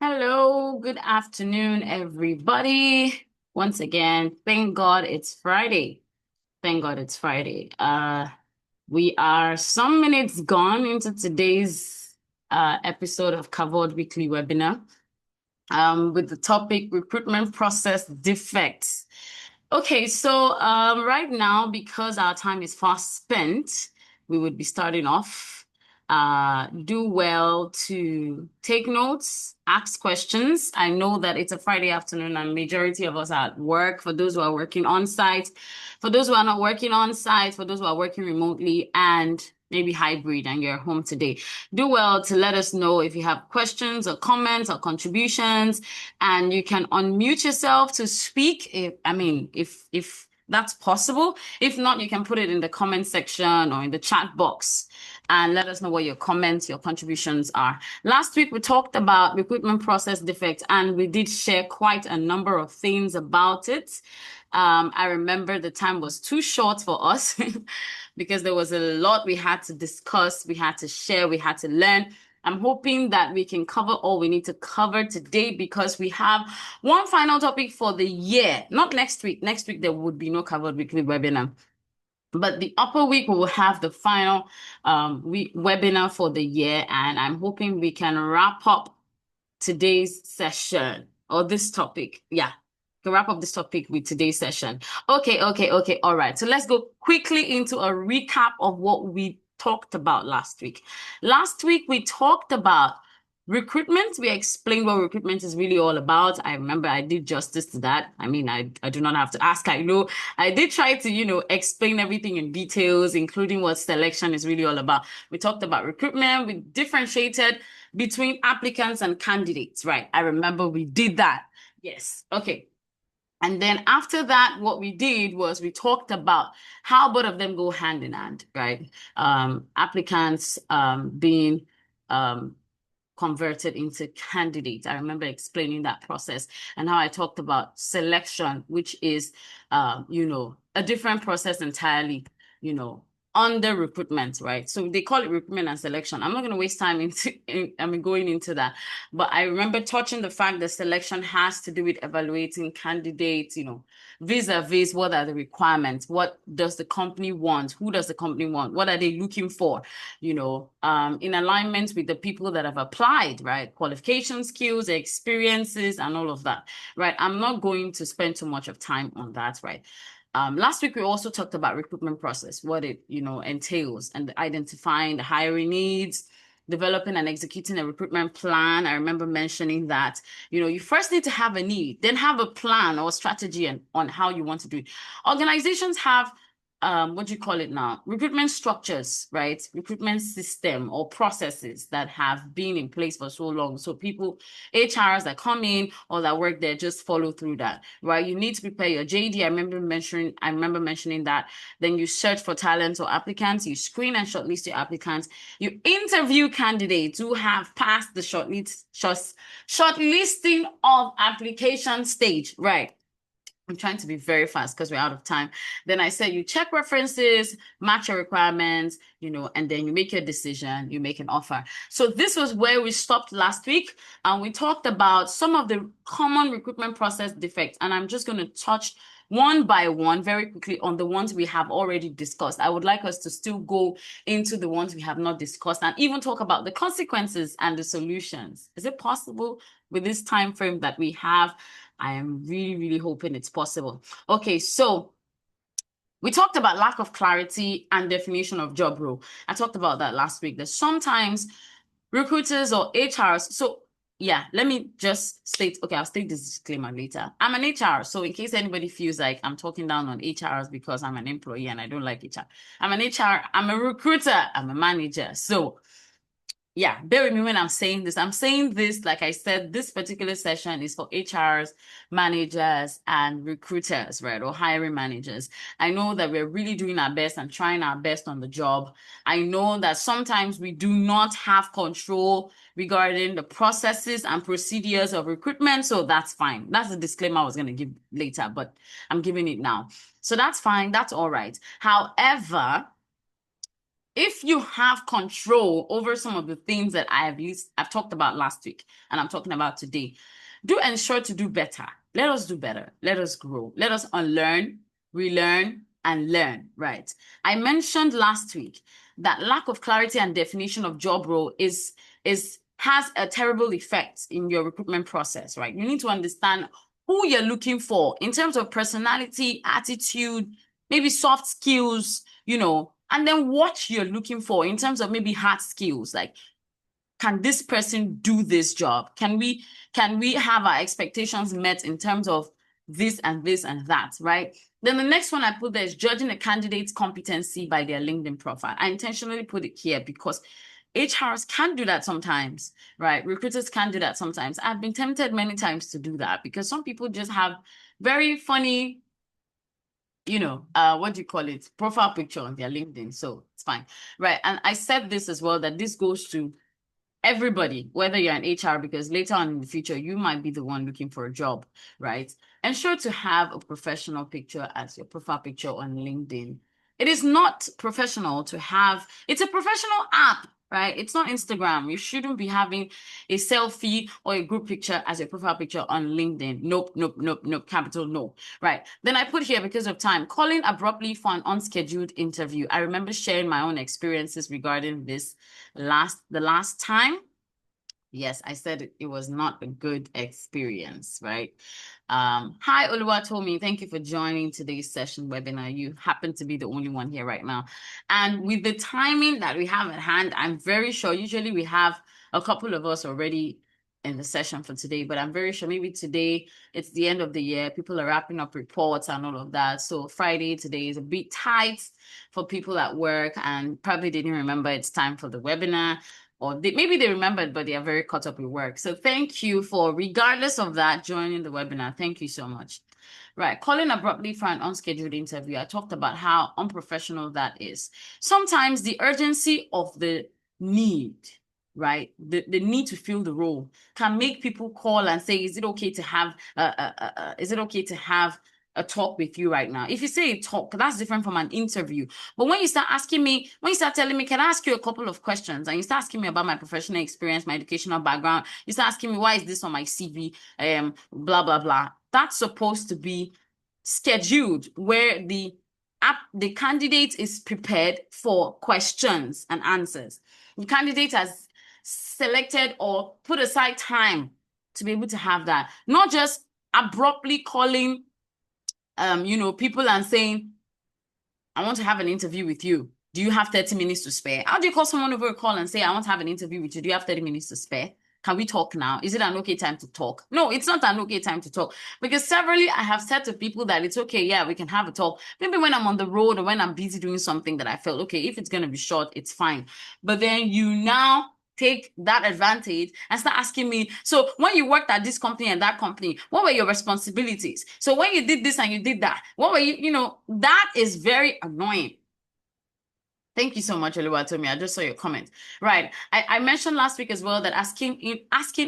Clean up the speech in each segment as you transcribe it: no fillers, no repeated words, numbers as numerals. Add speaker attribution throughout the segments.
Speaker 1: Hello, good afternoon, everybody. Once again, thank God it's Friday. Thank God it's Friday. We are some minutes gone into today's episode of Covered Weekly Webinar with the topic recruitment process defects. Okay, so right now, because our time is fast spent, we would be starting off. Do well to take notes, ask questions. I know that it's a Friday afternoon and majority of us are at work. For those who are working on site, for those who are not working on site, for those who are working remotely and maybe hybrid and you're home today, do well to let us know if you have questions or comments or contributions, and you can unmute yourself to speak if that's possible. If not, you can put it in the comment section or in the chat box and let us know what your comments, your contributions are. Last week, we talked about recruitment process defects, and we did share quite a number of things about it. I remember the time was too short for us because there was a lot we had to discuss, we had to share, we had to learn. I'm hoping that we can cover all we need to cover today because we have one final topic for the year, not next week. Next week, there would be no Covered Weekly webinar. But the upper week, we will have the final webinar for the year. And I'm hoping we can wrap up today's session or this topic. Yeah, to wrap up this topic with today's session. Okay. All right. So let's go quickly into a recap of what we talked about last week. Last week, we talked about recruitment. We explained what recruitment is really all about. I remember I did justice to that. I mean, I do not have to ask. I know I did try to, explain everything in details, including what selection is really all about. We talked about recruitment. We differentiated between applicants and candidates, right? I remember we did that. Yes. Okay. And then after that, what we did was we talked about how both of them go hand in hand, right? Applicants being converted into candidates. I remember explaining that process and how I talked about selection, which is, a different process entirely, under recruitment, right? So they call it recruitment and selection. I'm not going to waste time going into that. But I remember touching the fact that selection has to do with evaluating candidates, vis-a-vis what are the requirements? What does the company want? Who does the company want? What are they looking for? In alignment with the people that have applied, right? Qualification, skills, experiences, and all of that, right? I'm not going to spend too much of time on that, right? Last week, we also talked about recruitment process, what it, entails, and identifying the hiring needs, developing and executing a recruitment plan. I remember mentioning that, you first need to have a need, then have a plan or strategy on how you want to do it. Organizations have what do you call it now? Recruitment structures, right? Recruitment system or processes that have been in place for so long. So people, HRs that come in or that work there just follow through that, right? You need to prepare your JD. I remember mentioning that. Then you search for talents or applicants, you screen and shortlist your applicants, you interview candidates who have passed the shortlisting of application stage, right? I'm trying to be very fast because we're out of time. Then I said you check references, match your requirements, and then you make your decision, you make an offer. So this was where we stopped last week, and we talked about some of the common recruitment process defects. And I'm just going to touch one by one very quickly on the ones we have already discussed. I would like us to still go into the ones we have not discussed and even talk about the consequences and the solutions. Is it possible with this time frame that we have? I am really, really hoping it's possible. Okay, so we talked about lack of clarity and definition of job role. I talked about that last week. That sometimes recruiters or HRs, so yeah, let me just state, okay, I'll state this disclaimer later. I'm an HR, so in case anybody feels like I'm talking down on HRs because I'm an employee and I don't like HR. I'm an HR, I'm a recruiter, I'm a manager. So yeah, bear with me when I'm saying this. I'm saying this, like I said, this particular session is for HRs, managers, and recruiters, right? Or hiring managers. I know that we're really doing our best and trying our best on the job. I know that sometimes we do not have control regarding the processes and procedures of recruitment. So that's fine. That's the disclaimer I was going to give later, but I'm giving it now. So that's fine. That's all right. However, if you have control over some of the things that I've talked about last week and I'm talking about today, do ensure to do better. Let us do better. Let us grow. Let us unlearn, relearn, and learn, right? I mentioned last week that lack of clarity and definition of job role is has a terrible effect in your recruitment process, right? You need to understand who you're looking for in terms of personality, attitude, maybe soft skills, and then what you're looking for in terms of maybe hard skills. Like, can this person do this job? Can we have our expectations met in terms of this and this and that, right? Then the next one I put there is judging a candidate's competency by their LinkedIn profile. I intentionally put it here because HRs can do that sometimes, right? Recruiters can do that sometimes. I've been tempted many times to do that because some people just have very funny, what do you call it? Profile picture on their LinkedIn. So it's fine. Right. And I said this as well, that this goes to everybody, whether you're an HR, because later on in the future, you might be the one looking for a job, right? Ensure to have a professional picture as your profile picture on LinkedIn. It is not professional to have, it's a professional app, right? It's not Instagram. You shouldn't be having a selfie or a group picture as your profile picture on LinkedIn. Nope, nope, nope, nope, capital no, right? Then I put here, because of time, calling abruptly for an unscheduled interview. I remember sharing my own experiences regarding this the last time. Yes, I said it was not a good experience, right? Hi, Oluwatomi. Thank you for joining today's session webinar. You happen to be the only one here right now. And with the timing that we have at hand, I'm very sure usually we have a couple of us already in the session for today, but I'm very sure maybe today it's the end of the year. People are wrapping up reports and all of that. So Friday today is a bit tight for people at work and probably didn't remember it's time for the webinar, or maybe they remembered, but they are very caught up with work. So thank you for, regardless of that, joining the webinar. Thank you so much. Right. Calling abruptly for an unscheduled interview. I talked about how unprofessional that is. Sometimes the urgency of the need, right? The need to fill the role can make people call and say, is it okay to have, a talk with you right now? If you say a talk, that's different from an interview. But when you start telling me, can I ask you a couple of questions? And you start asking me about my professional experience, my educational background, you start asking me, why is this on my CV? Blah, blah, blah. That's supposed to be scheduled where the candidate is prepared for questions and answers. The candidate has selected or put aside time to be able to have that, not just abruptly calling people and saying, I want to have an interview with you. Do you have 30 minutes to spare? How do you call someone over a call and say, I want to have an interview with you? Do you have 30 minutes to spare? Can we talk now? Is it an okay time to talk? No, it's not an okay time to talk. Because severally, I have said to people that it's okay, yeah, we can have a talk. Maybe when I'm on the road or when I'm busy doing something that I felt, okay, if it's going to be short, it's fine. But then you now take that advantage and start asking me, so when you worked at this company and that company, what were your responsibilities? So when you did this and you did that, what were that is very annoying. Thank you so much, Oluwatomi. I just saw your comment. Right. I mentioned last week as well that asking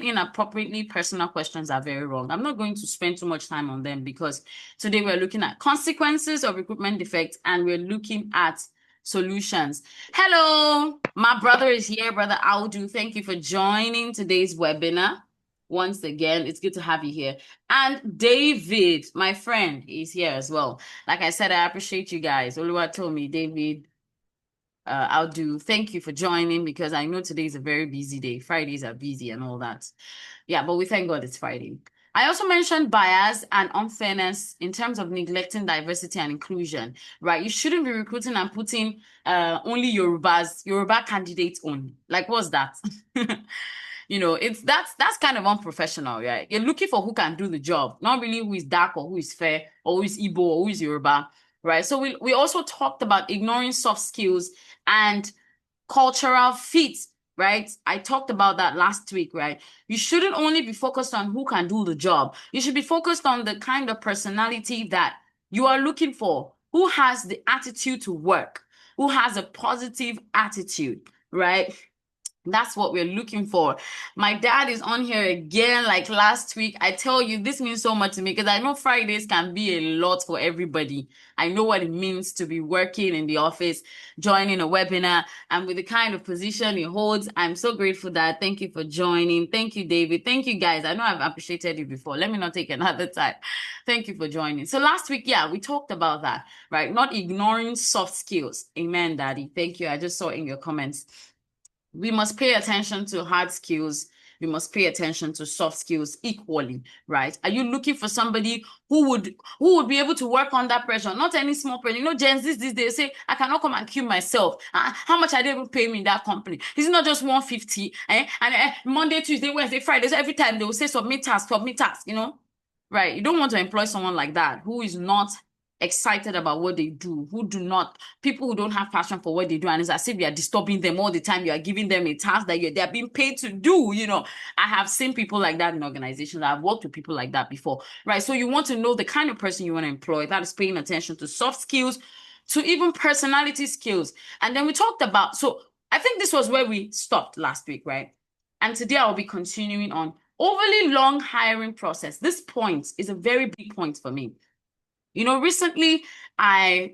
Speaker 1: inappropriately personal questions are very wrong. I'm not going to spend too much time on them because today we're looking at consequences of recruitment defects and we're looking at solutions. Hello, my brother is here, Brother Audu. Thank you for joining today's webinar. Once again, it's good to have you here. And David, my friend, is here as well. Like I said, I appreciate you guys. Oluwatomi, David, thank you for joining because I know today is a very busy day. Fridays are busy and all that. Yeah, but we thank God it's Friday. I also mentioned bias and unfairness in terms of neglecting diversity and inclusion, right? You shouldn't be recruiting and putting only Yoruba candidates on. Like, what's that? That's kind of unprofessional, right? You're looking for who can do the job, not really who is dark or who is fair or who is Igbo or who is Yoruba, right? So we also talked about ignoring soft skills and cultural fit, right? I talked about that last week, right? You shouldn't only be focused on who can do the job. You should be focused on the kind of personality that you are looking for, who has the attitude to work, who has a positive attitude, right? That's what we're looking for. My dad is on here again, like last week. I tell you, this means so much to me because I know Fridays can be a lot for everybody. I know what it means to be working in the office, joining a webinar, and with the kind of position he holds. I'm so grateful that. Thank you for joining. Thank you, David. Thank you, guys. I know I've appreciated you before. Let me not take another time. Thank you for joining. So last week, yeah, we talked about that, right? Not ignoring soft skills. Amen, Daddy. Thank you. I just saw in your comments. We must pay attention to hard skills. We must pay attention to soft skills equally, right? Are you looking for somebody who would be able to work under pressure? Not any small pressure. You know, Gen Z these days say, I cannot come and kill myself. How much are they able to pay me in that company? It's not just 150. And Monday, Tuesday, Wednesday, Friday. So every time they will say submit task, you know? Right. You don't want to employ someone like that who is not excited about what they do, people who don't have passion for what they do, and it's as if you are disturbing them all the time. You are giving them a task that they're being paid to do. You know, I have seen people like that in organizations. I've worked with people like that before, right? So you want to know the kind of person you want to employ that is paying attention to soft skills, to even personality skills. And then we talked about, so I think this was where we stopped last week, right? And today I'll be continuing on overly long hiring process. This point is a very big point for me. You know, recently I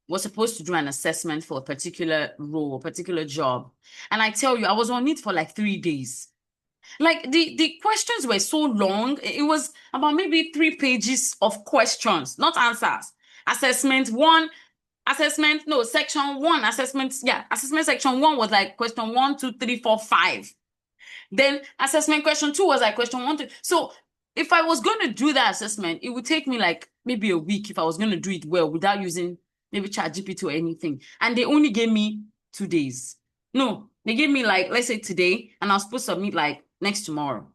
Speaker 1: was supposed to do an assessment for a particular role, a particular job. And I tell you, I was on it for like 3 days. Like the questions were so long. It was about maybe 3 pages of questions, not answers. Section one, assessment section one was like question 1, 2, 3, 4, 5. Then assessment question 2 was like question 1, 2. So if I was going to do that assessment, it would take me like maybe a week if I was going to do it well without using maybe ChatGPT or anything. And they only gave me 2 days. No, they gave me like, let's say today, and I was supposed to submit like next tomorrow,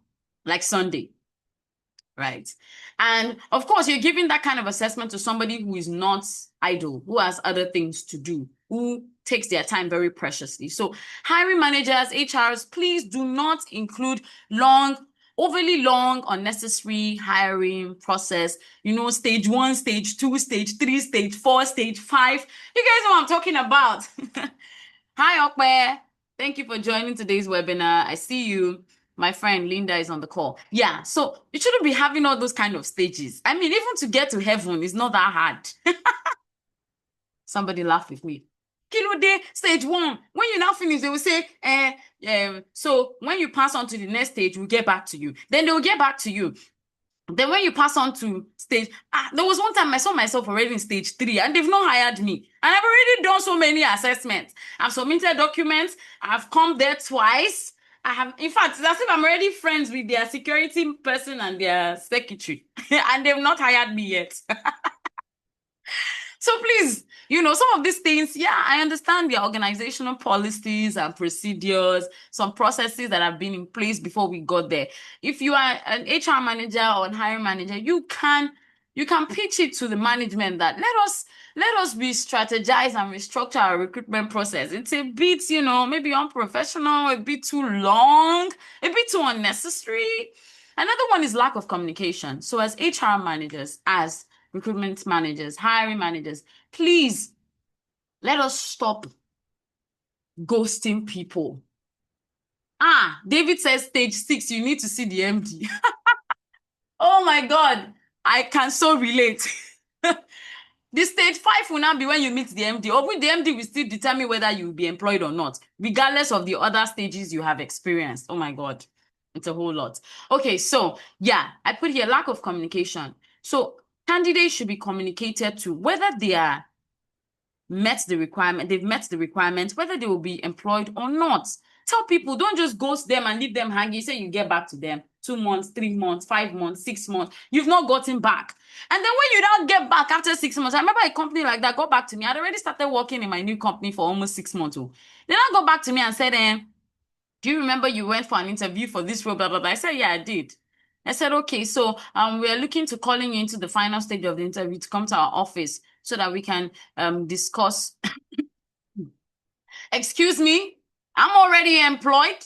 Speaker 1: like Sunday. Right. And of course, you're giving that kind of assessment to somebody who is not idle, who has other things to do, who takes their time very preciously. So hiring managers, HRs, please do not include overly long, unnecessary hiring process. You know, stage 1, stage 2, stage 3, stage 4, stage 5. You guys know what I'm talking about. Hi, Okwe. Thank you for joining today's webinar. I see you. My friend Linda is on the call. Yeah, so you shouldn't be having all those kind of stages. I mean, even to get to heaven is not that hard. Somebody laugh with me. Kilo day, stage 1. When you now finish, they will say, so when you pass on to the next stage, we'll get back to you. Then they will get back to you. Then when you pass on to stage, there was one time I saw myself already in stage 3 and they've not hired me. And I've already done so many assessments. I've submitted documents. I've come there twice. In fact, it's as if I'm already friends with their security person and their secretary. And they've not hired me yet. So please, you know, some of these things, yeah, I understand the organizational policies and procedures, some processes that have been in place before we got there. If you are an HR manager or a hiring manager, you can pitch it to the management that let us re-strategize and restructure our recruitment process. It's a bit, you know, maybe unprofessional, a bit too long, a bit too unnecessary. Another one is lack of communication. So as HR managers, as recruitment managers, hiring managers, please let us stop ghosting people. David says stage 6, you need to see the MD. Oh my God, I can so relate. The stage 5 will now be when you meet the MD, or with the MD will still determine whether you will be employed or not, regardless of the other stages you have experienced. Oh my God, it's a whole lot. Okay, so yeah, I put here lack of communication. So candidates should be communicated to whether they've met the requirement, whether they will be employed or not. Tell people, don't just ghost them and leave them hanging. Say you get back to them 2 months, 3 months, 5 months, 6 months. You've not gotten back. And then when you don't get back after 6 months, I remember a company like that got back to me. I'd already started working in my new company for almost 6 months. Then I got back to me and said, do you remember you went for an interview for this role, blah, blah, blah. I said, yeah, I did. I said, okay, so we are looking to calling you into the final stage of the interview to come to our office so that we can discuss. Excuse me, I'm already employed.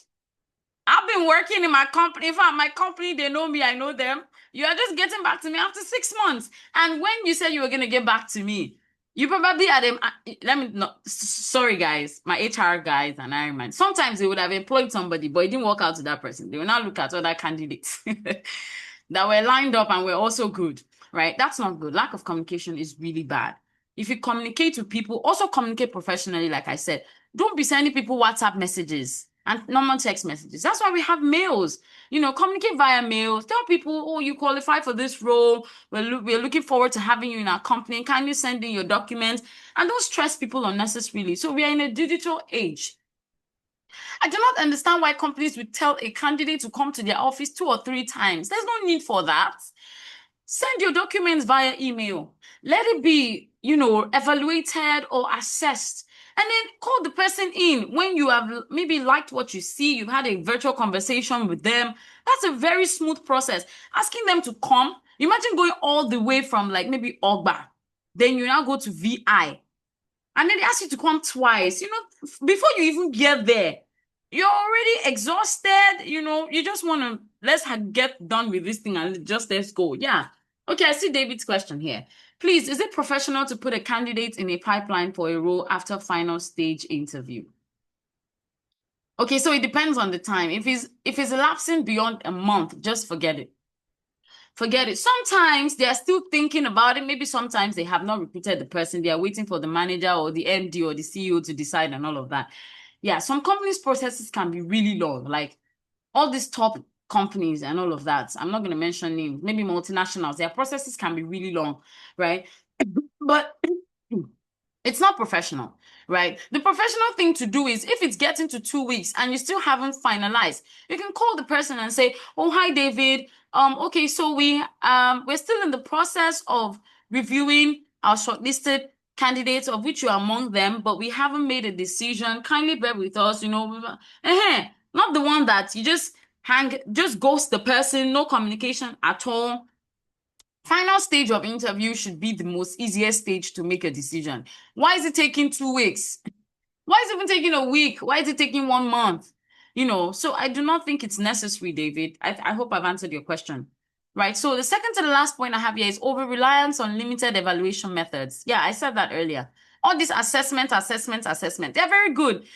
Speaker 1: I've been working in my company. In fact, my company, they know me, I know them. You are just getting back to me after 6 months. And when you said you were going to get back to me, You probably had them. Let me not. Sorry, guys. My HR guys and hiring man. Sometimes they would have employed somebody, but it didn't work out to that person. They will now look at other candidates that were lined up and were also good, right? That's not good. Lack of communication is really bad. If you communicate with people, also communicate professionally, like I said. Don't be sending people WhatsApp messages and normal text messages. That's why we have mails. Communicate via mail. Tell people, oh, you qualify for this role. We're looking forward to having you in our company. Can you send in your documents? And don't stress people unnecessarily. So we are in a digital age. I do not understand why companies would tell a candidate to come to their office 2 or 3 times. There's no need for that. Send your documents via email. Let it be, evaluated or assessed. And then call the person in when you have maybe liked what you see, you've had a virtual conversation with them. That's a very smooth process. Asking them to come, imagine going all the way from like maybe Ogba, then you now go to VI, and then they ask you to come twice. Before you even get there, you're already exhausted. You just want to, let's get done with this thing and just let's go. Yeah. Okay, I see David's question here. Please, is it professional to put a candidate in a pipeline for a role after final stage interview? Okay, so it depends on the time. If it's elapsing beyond a month, just forget it. Forget it. Sometimes they are still thinking about it. Maybe sometimes they have not recruited the person. They are waiting for the manager or the MD or the CEO to decide and all of that. Yeah, some companies' processes can be really long. Like all these top companies and all of that. I'm not going to mention names. Maybe multinationals. Their processes can be really long, right? But it's not professional, right? The professional thing to do is if it's getting to 2 weeks and you still haven't finalized, you can call the person and say, "Oh, hi, David. Okay, so we're still in the process of reviewing our shortlisted candidates, of which you are among them, but we haven't made a decision. Kindly bear with us, not the one that you just ghost the person, no communication at all. Final stage of interview should be the most easiest stage to make a decision. Why is it taking 2 weeks? Why is it even taking a week? Why is it taking 1 month? So I do not think it's necessary, David. I hope I've answered your question. Right. So the second to the last point I have here is over reliance on limited evaluation methods. Yeah, I said that earlier. All these assessment. They're very good.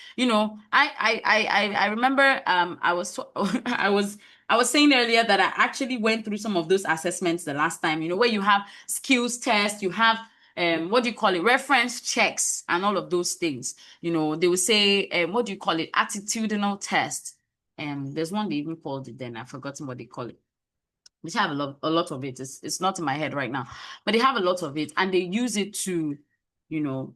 Speaker 1: I remember I was I was saying earlier that I actually went through some of those assessments the last time, where you have skills tests, you have what do you call it, reference checks and all of those things. They would say, what do you call it, attitudinal test. There's one they even called it then. I've forgotten what they call it. They have a lot of it. It's not in my head right now, but they have a lot of it, and they use it to, you know,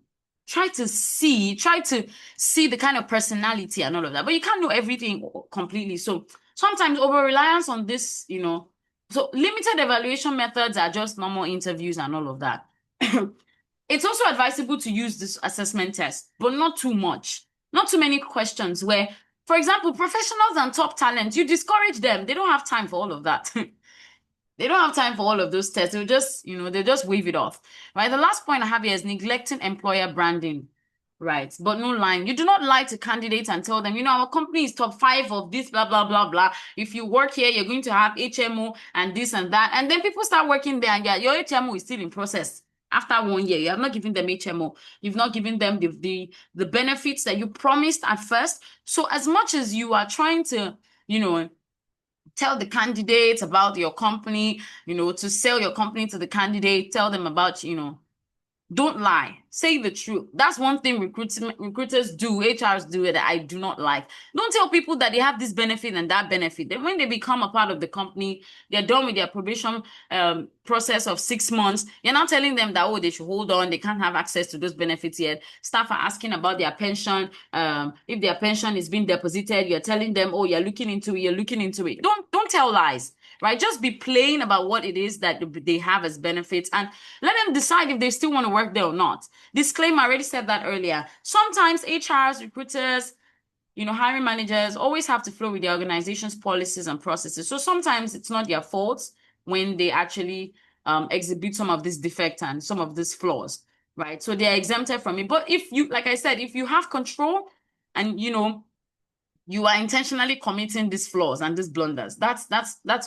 Speaker 1: try to see the kind of personality and all of that. But you can't know everything completely. So sometimes over reliance on this, so limited evaluation methods are just normal interviews and all of that. It's also advisable to use this assessment test, but not too much. Not too many questions where, for example, professionals and top talent, you discourage them. They don't have time for all of that. They don't have time for all of those tests. They'll just wave it off, right? The last point I have here is neglecting employer branding, right? But no lying. You do not lie to candidates and tell them, our company is top 5 of this, blah, blah, blah, blah. If you work here, you're going to have HMO and this and that. And then people start working there and your HMO is still in process. After 1 year, you have not given them HMO. You've not given them the benefits that you promised at first. So as much as you are trying to, tell the candidates about your company, to sell your company to the candidate, tell them about, don't lie. Say the truth. That's one thing recruiters do, HRs do that I do not like. Don't tell people that they have this benefit and that benefit. Then when they become a part of the company, they're done with their probation process of 6 months. You're not telling them that, they should hold on. They can't have access to those benefits yet. Staff are asking about their pension. If their pension is being deposited, you're telling them, you're looking into it. You're looking into it. Don't tell lies. Right? Just be plain about what it is that they have as benefits and let them decide if they still want to work there or not. Disclaimer, I already said that earlier. Sometimes HRs, recruiters, hiring managers always have to flow with the organization's policies and processes. So sometimes it's not their fault when they actually exhibit some of these defects and some of these flaws, right? So they are exempted from it. But if you, like I said, if you have control and, you are intentionally committing these flaws and these blunders. That's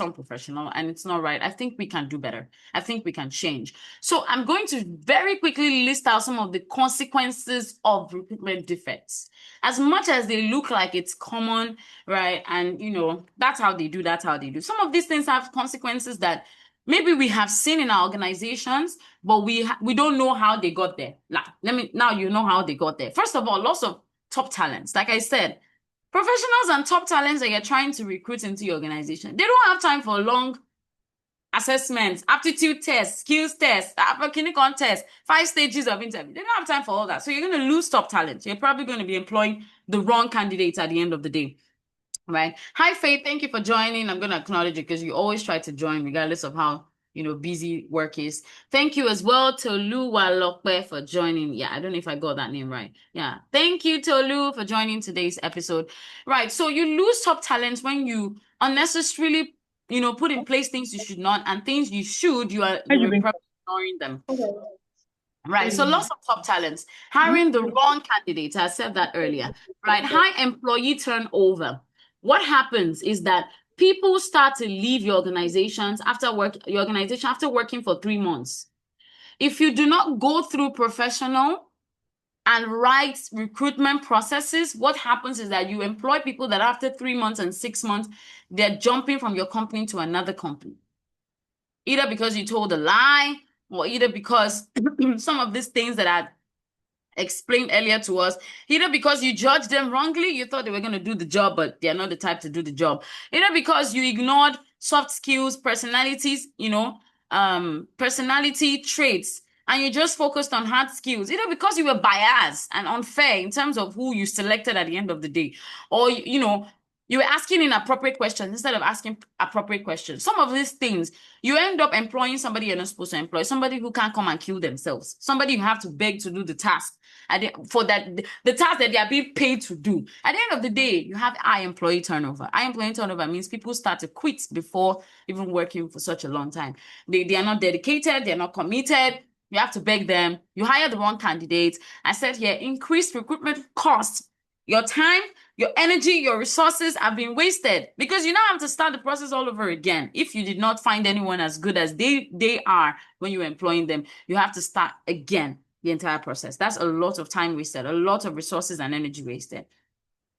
Speaker 1: unprofessional and it's not right. I think we can do better. I think we can change. So I'm going to very quickly list out some of the consequences of recruitment defects. As much as they look like it's common, right? And that's how they do, that's how they do. Some of these things have consequences that maybe we have seen in our organizations, but we don't know how they got there. Now you know how they got there. First of all, loss of top talents. Like I said, professionals and top talents that you're trying to recruit into your organization, they don't have time for long assessments, aptitude tests, skills tests, clinical tests, 5 stages of interview. They don't have time for all that. So you're going to lose top talent. You're probably going to be employing the wrong candidates at the end of the day. Right. Hi, Faith. Thank you for joining. I'm going to acknowledge you because you always try to join regardless of how busy work is. Thank you as well, Tolu Walokwe, for joining. Yeah, I don't know if I got that name right. Yeah. Thank you, Tolu, for joining today's episode. Right. So you lose top talents when you unnecessarily, put in place things you should not, and things you should, you're probably ignoring them. Right. So lots of top talents. Hiring the wrong candidates. I said that earlier. Right. High employee turnover. What happens is that people start to leave your organization after working for 3 months. If you do not go through professional and right recruitment processes, what happens is that you employ people that after 3 months and 6 months, they're jumping from your company to another company. Either because you told a lie, or either because some of these things that I explained earlier to us, either because you judged them wrongly, you thought they were going to do the job, but they're not the type to do the job. Either because you ignored soft skills, personalities, personality traits, and you just focused on hard skills. Either because you were biased and unfair in terms of who you selected at the end of the day, or, you were asking inappropriate questions instead of asking appropriate questions. Some of these things, you end up employing somebody you're not supposed to employ, somebody who can't come and kill themselves, somebody you have to beg to do the task. For that, the task that they are being paid to do. At the end of the day, you have high employee turnover. High employee turnover means people start to quit before even working for such a long time. They are not dedicated, they're not committed. You have to beg them. You hire the wrong candidate. I said here, increased recruitment costs. Your time, your energy, your resources have been wasted because you now have to start the process all over again. If you did not find anyone as good as they are when you're employing them, you have to start again the entire process. That's a lot of time wasted, a lot of resources and energy wasted.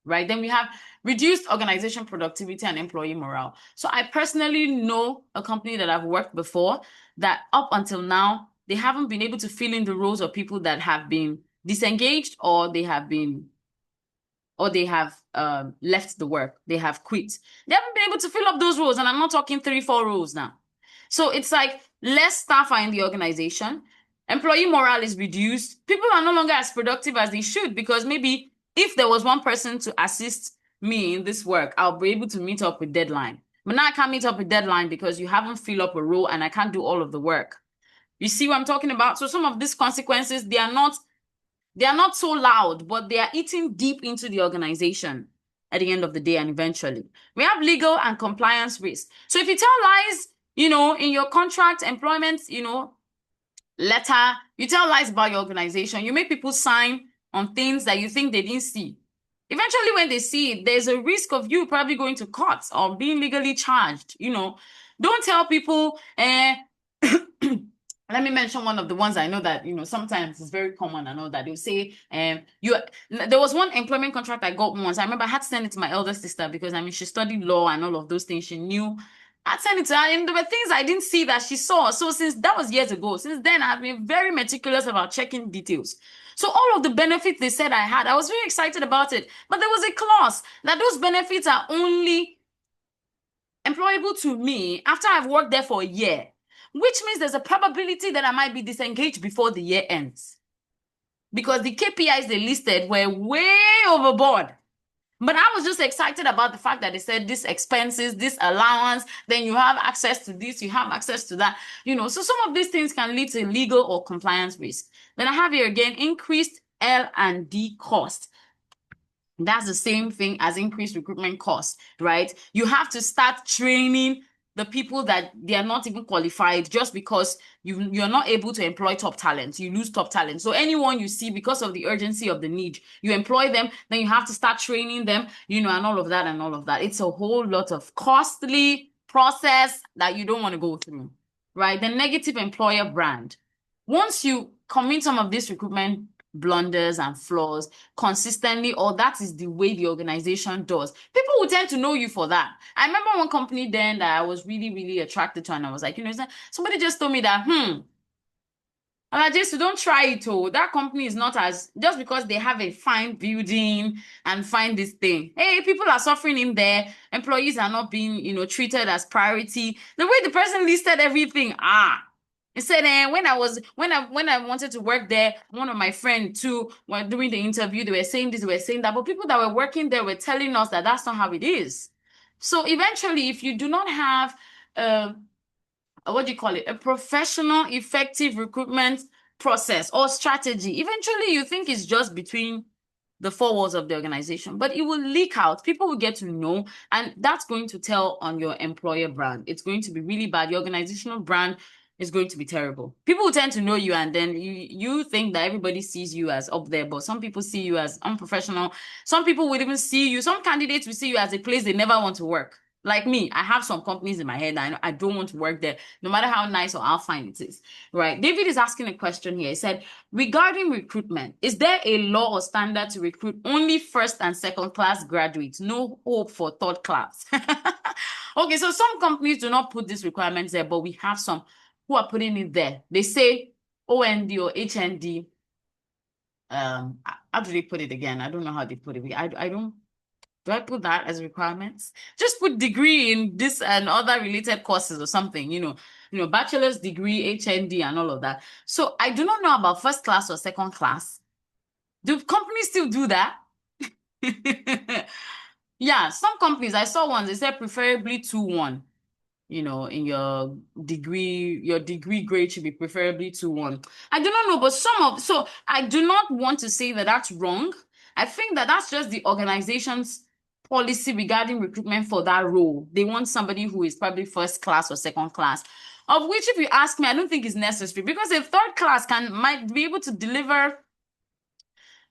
Speaker 1: Right? Then we have reduced organization productivity and employee morale. So I personally know a company that I've worked before that up until now, they haven't been able to fill in the roles of people that have been disengaged or they have left the work. They have quit. They haven't been able to fill up those roles. And I'm not talking 3-4 roles now. So it's like less staff are in the organization. Employee morale is reduced. People are no longer as productive as they should because maybe if there was one person to assist me in this work, I'll be able to meet up with deadline. But now I can't meet up with deadline because you haven't filled up a role and I can't do all of the work. You see what I'm talking about? So some of these consequences, they are not so loud, but they are eating deep into the organization at the end of the day and eventually. We have legal and compliance risk. So if you tell lies, in your contract, employment, letter, you tell lies about your organization, you make people sign on things that you think they didn't see. Eventually, when they see it, there's a risk of you probably going to court or being legally charged. Don't tell people, let me mention one of the ones I know that, sometimes it's very common. I know that they'll say, there was one employment contract I got once. I remember I had to send it to my elder sister because, she studied law and all of those things. She knew. I'd send it to her and there were things I didn't see that she saw. So since that was years ago, since then I've been very meticulous about checking details. So all of the benefits they said I had, I was very excited about it. But there was a clause that those benefits are only employable to me after I've worked there for a year, which means there's a probability that I might be disengaged before the year ends. Because the KPIs they listed were way overboard. But I was just excited about the fact that they said this expenses, this allowance, then you have access to this, you have access to that. So some of these things can lead to legal or compliance risk. Then I have here again, increased L&D cost. That's the same thing as increased recruitment costs, right? You have to start training the people that they are not even qualified just because you're not able to employ top talent. You lose top talent. So anyone you see, because of the urgency of the need, you employ them, then you have to start training them, and all of that and all of that. It's a whole lot of costly process that you don't want to go through, right? The negative employer brand. Once you commit some of these recruitment blunders and flaws consistently, or that is the way the organization does, people will tend to know you for that. I remember one company then that I was really, really attracted to, and I was like, somebody just told me that, and I just don't try it. Oh, that company is not as just because they have a fine building and fine this thing. Hey, people are suffering in there. Employees are not being, treated as priority. The way the person listed everything, it said, when I wanted to work there, one of my friends too, when doing the interview, they were saying this, they were saying that, but people that were working there were telling us that that's not how it is. So eventually, if you do not have what do you call it, a professional, effective recruitment process or strategy, eventually you think it's just between the four walls of the organization, but it will leak out. People will get to know, and that's going to tell on your employer brand. It's going to be really bad. Your organizational brand is going to be terrible. People will tend to know you, and then you think that everybody sees you as up there, but some people see you as unprofessional. Some people would even see you, some candidates will see you as a place they never want to work. Like me, I have some companies in my head that I don't want to work there, no matter how nice or how fine it is, right? David is asking a question here. He said, regarding recruitment, is there a law or standard to recruit only first and second class graduates? No hope for third class. Okay, so some companies do not put these requirements there, but we have some who are putting it there. They say OND or HND. How do they put it again? I don't know how they put it. I don't. Do I put that as requirements? Just put degree in this and other related courses or something, bachelor's degree, HND, and all of that. So I do not know about first class or second class. Do companies still do that? Yeah, some companies, I saw ones, they said preferably 2-1. In your degree grade should be preferably 2-1. I do not know, but so I do not want to say that that's wrong. I think that that's just the organization's policy regarding recruitment for that role. They want somebody who is probably first class or second class, of which, if you ask me, I don't think is necessary, because a third class might be able to deliver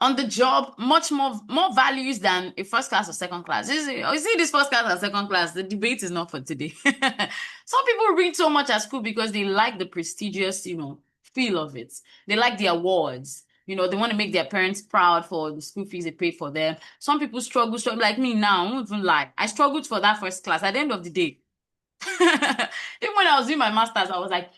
Speaker 1: on the job much more values than a first class or second class. You see this first class and second class, the debate is not for today. Some people read so much at school because they like the prestigious, feel of it. They like the awards. They want to make their parents proud for the school fees they paid for them. Some people struggle, like me now. I won't even lie. I struggled for that first class. At the end of the day, even when I was doing my master's, I was like,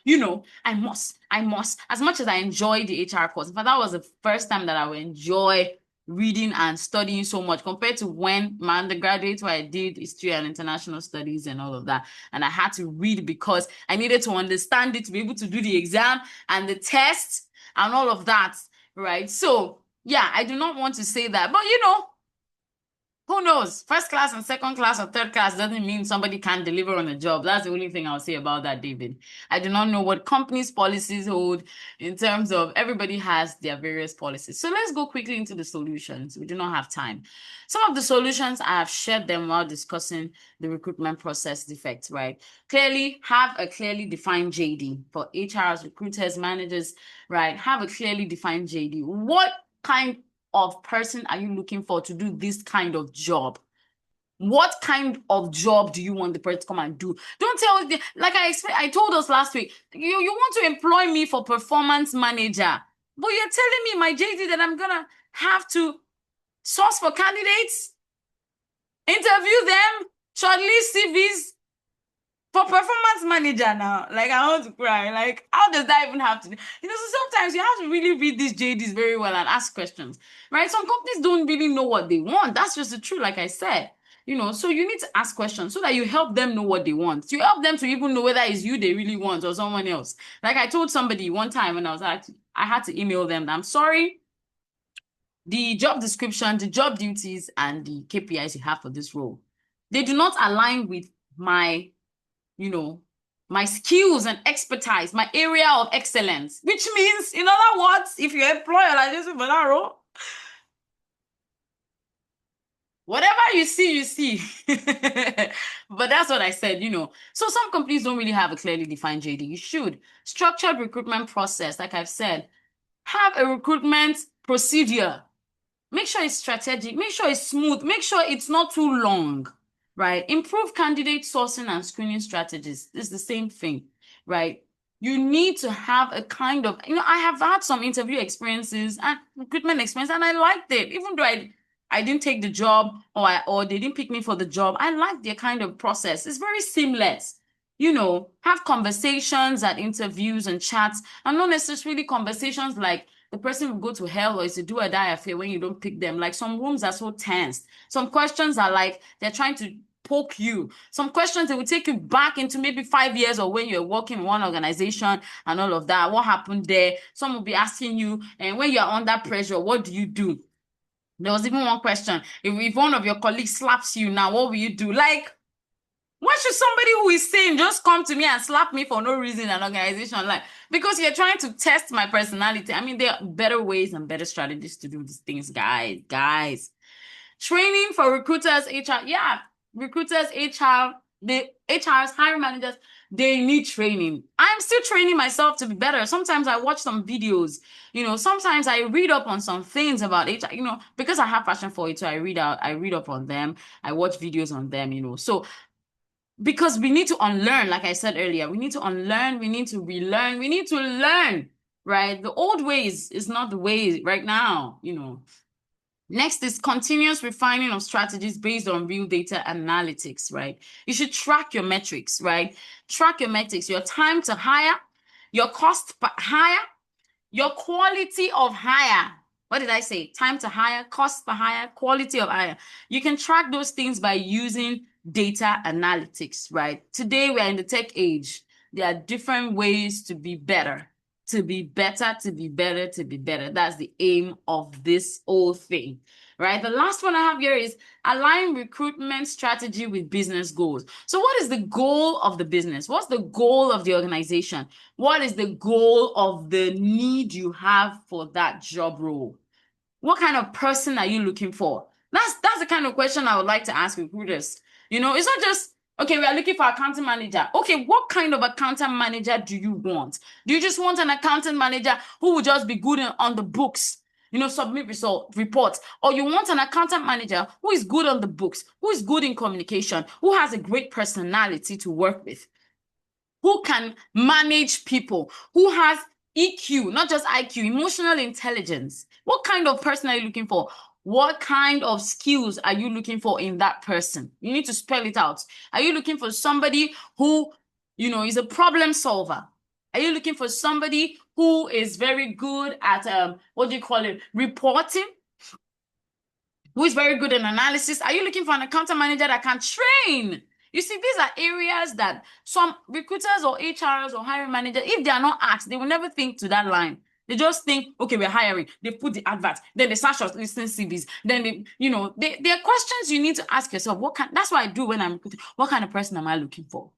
Speaker 1: I must. As much as I enjoy the HR course, but that was the first time that I would enjoy reading and studying so much compared to when my undergraduate, where I did history and international studies and all of that. And I had to read because I needed to understand it to be able to do the exam and the test and all of that, right? So, yeah, I do not want to say that, but who knows? First class and second class or third class doesn't mean somebody can't deliver on a job. That's the only thing I'll say about that, David. I do not know what companies' policies hold in terms of everybody has their various policies. So let's go quickly into the solutions. We do not have time. Some of the solutions, I have shared them while discussing the recruitment process defects, right? Clearly, have a clearly defined JD for HRs, recruiters, managers, right? Have a clearly defined JD. What kind of person are you looking for to do this kind of job? What kind of job do you want the person to come and do? Don't tell me, like I told us last week, you want to employ me for performance manager, but you're telling me my JD that I'm gonna have to source for candidates, interview them, shortlist CVs for performance manager now. Like, I want to cry. Like, how does that even have to do? So sometimes you have to really read these JDs very well and ask questions, right? Some companies don't really know what they want. That's just the truth, like I said. So you need to ask questions so that you help them know what they want. You help them to even know whether it's you they really want or someone else. Like I told somebody one time when I had to email them, I'm sorry, the job description, the job duties, and the KPIs you have for this role, they do not align with my skills and expertise, my area of excellence, which means, in other words, if you employ like this for that role, Whatever you see, you see. But that's what I said, So some companies don't really have a clearly defined JD. You should. Structured recruitment process, like I've said, have a recruitment procedure. Make sure it's strategic. Make sure it's smooth. Make sure it's not too long, right? Improve candidate sourcing and screening strategies. It's the same thing, right? You need to have a kind of, I have had some interview experiences and recruitment experience, and I liked it, even though I didn't take the job or they didn't pick me for the job. I like their kind of process. It's very seamless. Have conversations at interviews and chats, and not necessarily conversations like the person will go to hell or it's a do or die affair when you don't pick them. Like some rooms are so tense. Some questions are like they're trying to poke you. Some questions, they will take you back into maybe 5 years or when you're working in one organization and all of that. What happened there? Some will be asking you, and when you're under pressure, what do you do? There was even one question. If one of your colleagues slaps you now, what will you do? Like, why should somebody who is sane just come to me and slap me for no reason in an organization? Like, because you're trying to test my personality. I mean, there are better ways and better strategies to do these things, guys. Guys. Training for recruiters, HR. Yeah, recruiters, HR, the HRs, hiring managers, they need training. I'm still training myself to be better. Sometimes I watch some videos, sometimes I read up on some things about HR, because I have passion for it. So I read up on them. I watch videos on them. So because we need to unlearn, like I said earlier, we need to unlearn, we need to relearn, we need to learn, right? The old ways is not the way right now. Next is continuous refining of strategies based on real data analytics, right? You should track your metrics, right? Track your metrics, your time to hire, your cost per hire, your quality of hire. What did I say? Time to hire, cost per hire, quality of hire. You can track those things by using data analytics, right? Today we're in the tech age. There are different ways to be better, to be better, to be better, to be better. That's the aim of this whole thing, right? The last one I have here is align recruitment strategy with business goals. So what is the goal of the business? What's the goal of the organization? What is the goal of the need you have for that job role? What kind of person are you looking for? That's the kind of question I would like to ask recruiters. It's not just, okay, we are looking for accounting manager. Okay, what kind of accountant manager do you want? Do you just want an accountant manager who will just be good on the books, submit reports? Or you want an accountant manager who is good on the books, who is good in communication, who has a great personality to work with, who can manage people, who has EQ, not just IQ, emotional intelligence? What kind of person are you looking for? What kind of skills are you looking for in that person? You need to spell it out. Are you looking for somebody who, is a problem solver? Are you looking for somebody who is very good at, reporting? Who is very good in analysis? Are you looking for an accountant manager that can train? You see, these are areas that some recruiters or HRs or hiring managers, if they are not asked, they will never think to that line. They just think, okay, we're hiring. They put the advert, then they start shortlisting CVs. Then there are questions you need to ask yourself. That's what I do when I'm recruiting. What kind of person am I looking for?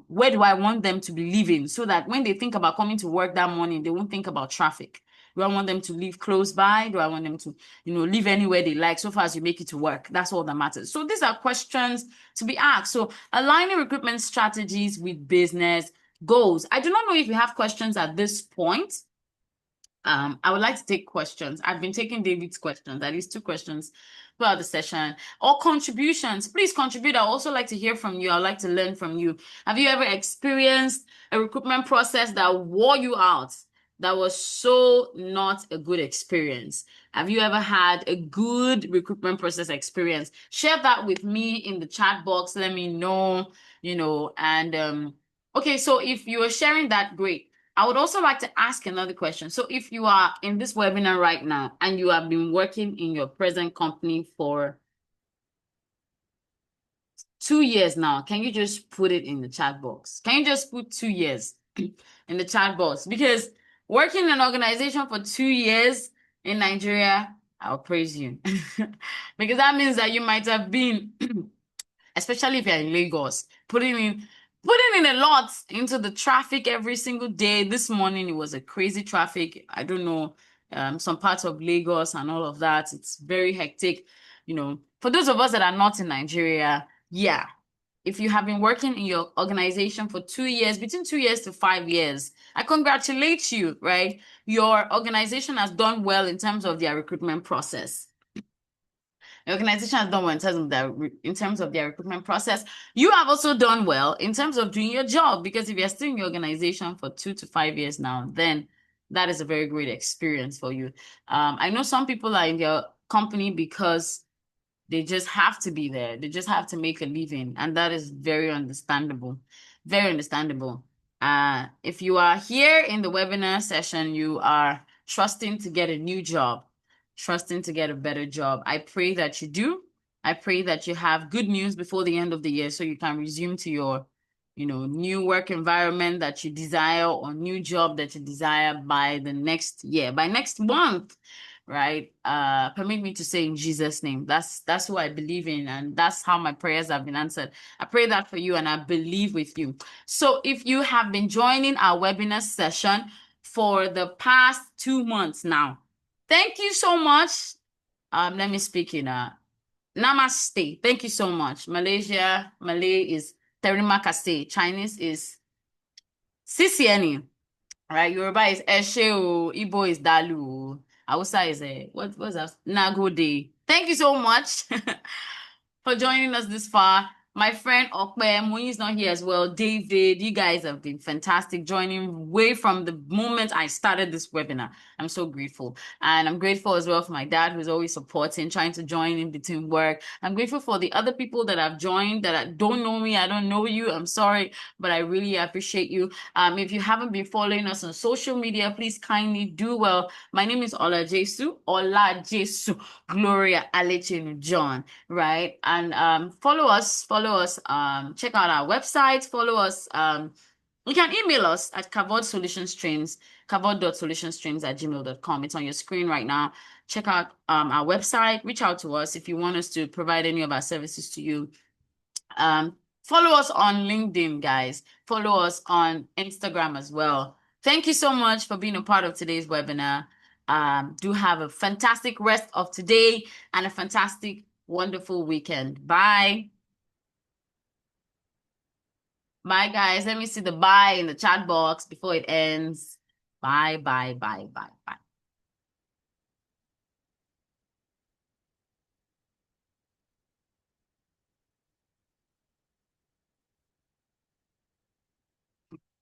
Speaker 1: Where do I want them to be living so that when they think about coming to work that morning, they won't think about traffic? Do I want them to live close by? Do I want them to, live anywhere they like, so far as you make it to work? That's all that matters. So these are questions to be asked. So aligning recruitment strategies with business goals. I do not know if you have questions at this point. I would like to take questions. I've been taking David's questions, at least 2 questions throughout the session, or contributions. Please contribute. I'd also like to hear from you. I'd like to learn from you. Have you ever experienced a recruitment process that wore you out, that was so not a good experience? Have you ever had a good recruitment process experience? Share that with me in the chat box. Let me know, and okay, so if you are sharing that, great. I would also like to ask another question. So if you are in this webinar right now and you have been working in your present company for 2 years now, can you just put it in the chat box? Can you just put 2 years in the chat box? Because working in an organization for 2 years in Nigeria, I'll praise you. Because that means that you might have been, especially if you're in Lagos, putting in a lot into the traffic every single day. This morning, it was a crazy traffic. I don't know, some parts of Lagos and all of that. It's very hectic. For those of us that are not in Nigeria, yeah, if you have been working in your organization for 2 years, between 2 years to 5 years, I congratulate you, right? Your organization has done well in terms of their recruitment process. The organization has done well in terms of their recruitment process. You have also done well in terms of doing your job, because if you're still in your organization for 2 to 5 years now, then that is a very great experience for you. I know some people are in their company because they just have to be there. They just have to make a living. And that is very understandable. Very understandable. If you are here in the webinar session, you are trusting to get a new job, trusting to get a better job. I pray that you do. I pray that you have good news before the end of the year so you can resume to your, new work environment that you desire, or new job that you desire by the next year, by next month, right? Permit me to say in Jesus' name. That's who I believe in, and that's how my prayers have been answered. I pray that for you, and I believe with you. So if you have been joining our webinar session for the past 2 months now, thank you so much. Let me speak in Namaste. Thank you so much. Malay is Terima kasih. Chinese is Sisieni. Right, Yoruba is Eshe o, Igbo is Dalu o, Hausa is what's that? Nagode. Thank you so much for joining us this far. My friend Okpe Muyi is not here as well. David, you guys have been fantastic, joining way from the moment I started this webinar. I'm so grateful. And I'm grateful as well for my dad, who's always supporting, trying to join in between work. I'm grateful for the other people that have joined that don't know me. I don't know you. I'm sorry, but I really appreciate you. If you haven't been following us on social media, please kindly do well. My name is Ola Jesu, Gloria Alechenu John, right? And check out our website, follow us. You can email us at kavod.solutionsstreams@gmail.com. It's on your screen right now. Check out our website, reach out to us if you want us to provide any of our services to you. Follow us on LinkedIn, guys. Follow us on Instagram as well. Thank you so much for being a part of today's webinar. Do have a fantastic rest of today and a fantastic, wonderful weekend. Bye. Bye, guys. Let me see the bye in the chat box before it ends. Bye, bye, bye, bye, bye.